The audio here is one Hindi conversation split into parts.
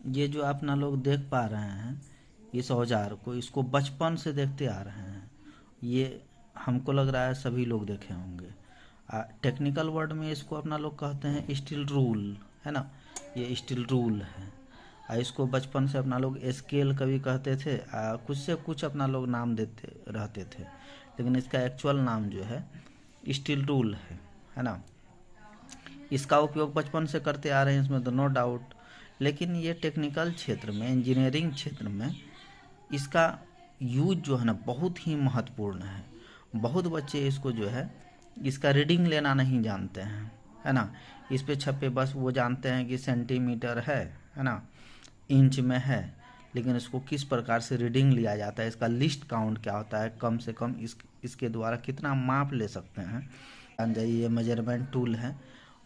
ये जो अपना लोग देख पा रहे हैं इस औजार को, इसको बचपन से देखते आ रहे हैं। ये हमको लग रहा है सभी लोग देखे होंगे। टेक्निकल वर्ड में इसको अपना लोग कहते हैं स्टील रूल, है ना। ये स्टील रूल है। इसको बचपन से अपना लोग स्केल कभी कहते थे, कुछ से कुछ अपना लोग नाम देते रहते थे, लेकिन इसका एक्चुअल नाम जो है स्टील रूल है ना। इसका उपयोग बचपन से करते आ रहे हैं, इसमें तो नो डाउट। लेकिन ये टेक्निकल क्षेत्र में, इंजीनियरिंग क्षेत्र में इसका यूज जो है ना बहुत ही महत्वपूर्ण है। बहुत बच्चे इसको जो है इसका रीडिंग लेना नहीं जानते हैं, है ना। इस पे छपे बस वो जानते हैं कि सेंटीमीटर है ना, इंच में है, लेकिन इसको किस प्रकार से रीडिंग लिया जाता है, इसका लिस्ट काउंट क्या होता है, कम से कम इसके द्वारा कितना माप ले सकते हैं, जान जाइए। ये मेजरमेंट टूल है।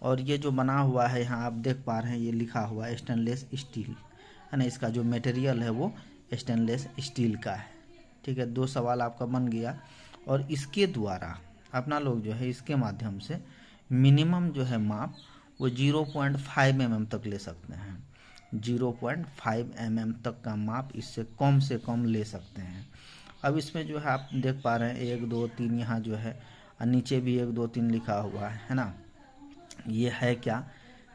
और ये जो बना हुआ है यहाँ आप देख पा रहे हैं, ये लिखा हुआ है स्टेनलेस स्टील, है ना। इसका जो मटेरियल है वो स्टेनलेस स्टील का है। ठीक है, 2 सवाल आपका बन गया। और इसके द्वारा अपना लोग जो है इसके माध्यम से मिनिमम जो है माप वो 0.5 mm तक ले सकते हैं। 0.5 mm तक का माप इससे कम से कम ले सकते हैं। अब इसमें जो है आप देख पा रहे हैं 1 2 3 यहाँ जो है, और नीचे भी 1 2 3 लिखा हुआ है ना। ये है क्या,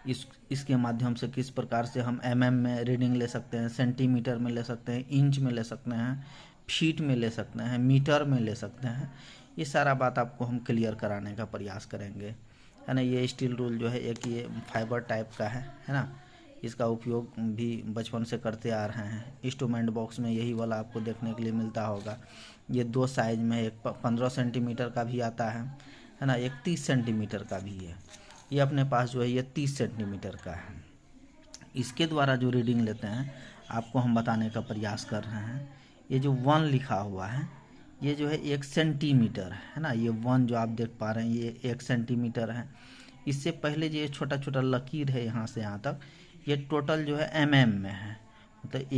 इसके माध्यम से किस प्रकार से हम mm में रीडिंग ले सकते हैं, सेंटीमीटर में ले सकते हैं, इंच में ले सकते हैं, फीट में ले सकते हैं, मीटर में ले सकते हैं। ये सारा बात आपको हम क्लियर कराने का प्रयास करेंगे, है ना। ये स्टील रूल जो है एक ये फाइबर टाइप का है ना। इसका उपयोग भी बचपन से करते आ रहे हैं। इंस्ट्रूमेंट बॉक्स में यही वाला आपको देखने के लिए मिलता होगा। ये 2 साइज में, एक 15 सेंटीमीटर का भी आता है ना, एक 30 सेंटीमीटर का भी है। ये अपने पास जो है ये 30 सेंटीमीटर का है। इसके द्वारा जो रीडिंग लेते हैं आपको हम बताने का प्रयास कर रहे हैं। ये जो 1 लिखा हुआ है ये जो है 1 सेंटीमीटर है ना। ये 1 जो आप देख पा रहे हैं ये 1 सेंटीमीटर है। इससे पहले जो ये छोटा छोटा लकीर है यहाँ से यहाँ तक, ये टोटल जो है mm में है। मतलब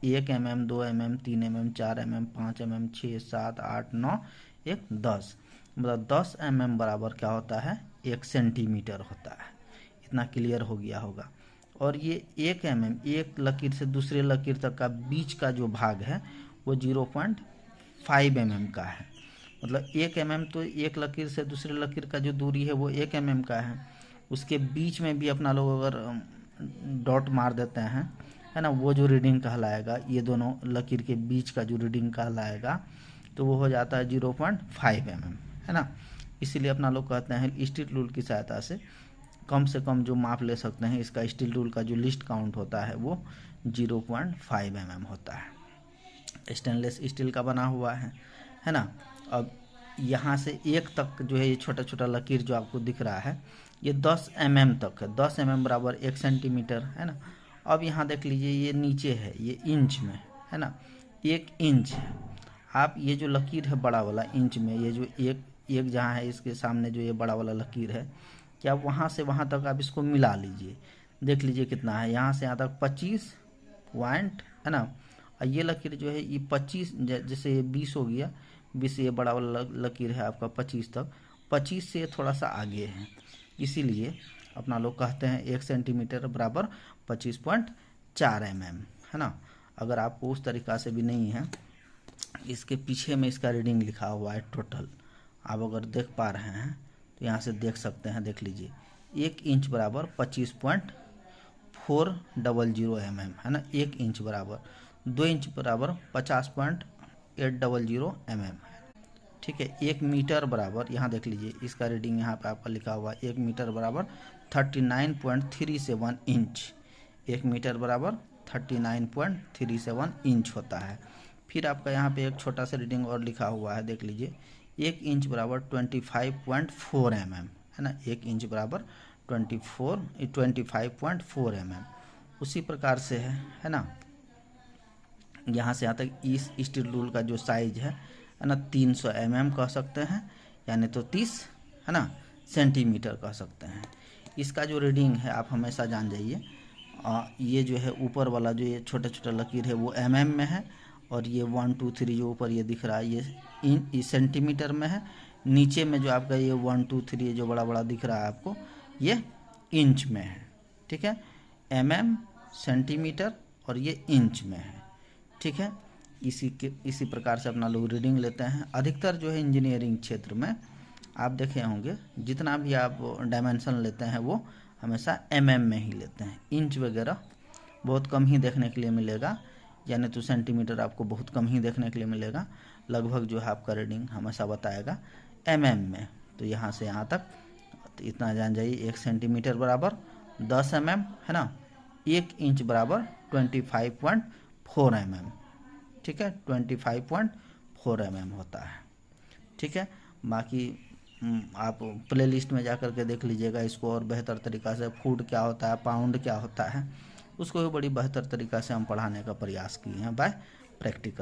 1 mm, 2 mm, 3 mm, 4 mm, 5 mm, 6 7 8 9 1 10, मतलब 10 mm बराबर क्या होता है, 1 सेंटीमीटर होता है। इतना क्लियर हो गया होगा। और ये 1 mm, एक लकीर से दूसरे लकीर तक का बीच का जो भाग है वो 0.5 mm का है। मतलब 1 mm तो एक लकीर से दूसरे लकीर का जो दूरी है वो 1 mm का है। उसके बीच में भी अपना लोग अगर डॉट मार देते हैं, है ना, वो जो रीडिंग कहलाएगा, ये दोनों लकीर के बीच का जो रीडिंग कहलाएगा तो वो हो जाता है 0.5 mm, है ना। इसीलिए अपना लोग कहते हैं स्टील रूल की सहायता से कम जो माप ले सकते हैं, इसका स्टील रूल का जो लिस्ट काउंट होता है वो 0.5 mm होता है। स्टेनलेस स्टील का बना हुआ है ना। अब यहाँ से 1 तक जो है ये छोटा छोटा लकीर जो आपको दिख रहा है ये 10 mm तक है। 10 mm बराबर 1 सेंटीमीटर, है ना। अब यहाँ देख लीजिए ये नीचे है, ये इंच में, है ना, 1 इंच है। आप ये जो लकीर है बड़ा वाला इंच में, ये जो एक जहाँ है इसके सामने जो ये बड़ा वाला लकीर है, क्या वहाँ से वहाँ तक आप इसको मिला लीजिए, देख लीजिए कितना है। यहाँ से यहाँ तक 25 पॉइंट, है ना। और ये लकीर जो है ये 25, जैसे ये 20 हो गया, 20 ये बड़ा वाला लकीर है आपका 25 तक, 25 से थोड़ा सा आगे है। इसीलिए अपना लोग कहते हैं 1 सेंटीमीटर बराबर 25.4 mm, है ना। अगर आपको उस तरीक़ा से भी नहीं है, इसके पीछे में इसका रीडिंग लिखा हुआ है टोटल, आप अगर देख पा रहे हैं तो यहाँ से देख सकते हैं, देख लीजिए 1 इंच बराबर 25.400 mm, है ना। 1 इंच बराबर 2 इंच बराबर 50.800 mm, ठीक है। 1 मीटर बराबर, यहाँ देख लीजिए इसका रीडिंग यहाँ पे आपका लिखा हुआ है 1 मीटर बराबर 39.37 इंच। 1 मीटर बराबर 39.37 इंच होता है। फिर आपका यहाँ पे एक छोटा सा रीडिंग और लिखा हुआ है, देख लीजिए 1 इंच बराबर 25.4 mm, है ना। 1 इंच बराबर 25.4 mm। उसी प्रकार से है ना। यहाँ से यहाँ तक इस स्टील रूल का जो साइज है ना 300 mm कह सकते हैं, यानी तो 30, है ना, सेंटीमीटर कह सकते हैं। इसका जो रीडिंग है आप हमेशा जान जाइए, ये जो है ऊपर वाला जो ये छोटा छोटा लकीर है वो mm में है, और ये 1 2 3 जो ऊपर ये दिख रहा है ये सेंटीमीटर में है। नीचे में जो आपका ये 1 2 3 जो बड़ा बड़ा दिख रहा है आपको, ये इंच में है, ठीक है। mm सेंटीमीटर और ये इंच में है। ठीक है, इसी प्रकार से अपना लोग रीडिंग लेते हैं। अधिकतर जो है इंजीनियरिंग क्षेत्र में आप देखे होंगे जितना भी आप डायमेंशन लेते हैं वो हमेशा में ही लेते हैं। इंच वगैरह बहुत कम ही देखने के लिए मिलेगा, यानी तो सेंटीमीटर आपको बहुत कम ही देखने के लिए मिलेगा। लगभग जो है आपका रीडिंग हमेशा बताएगा में। तो यहाँ से यहाँ तक तो इतना जान जाइए, 1 सेंटीमीटर बराबर 10 है ना, 1 इंच बराबर 25.4 ठीक है, 25.4 होता है। ठीक है, बाकी आप प्ले लिस्ट में जा कर के देख लीजिएगा इसको और बेहतर तरीक़ा से। फुट क्या होता है, पाउंड क्या होता है, उसको भी बड़ी बेहतर तरीक़ा से हम पढ़ाने का प्रयास किए हैं बाय प्रैक्टिकल।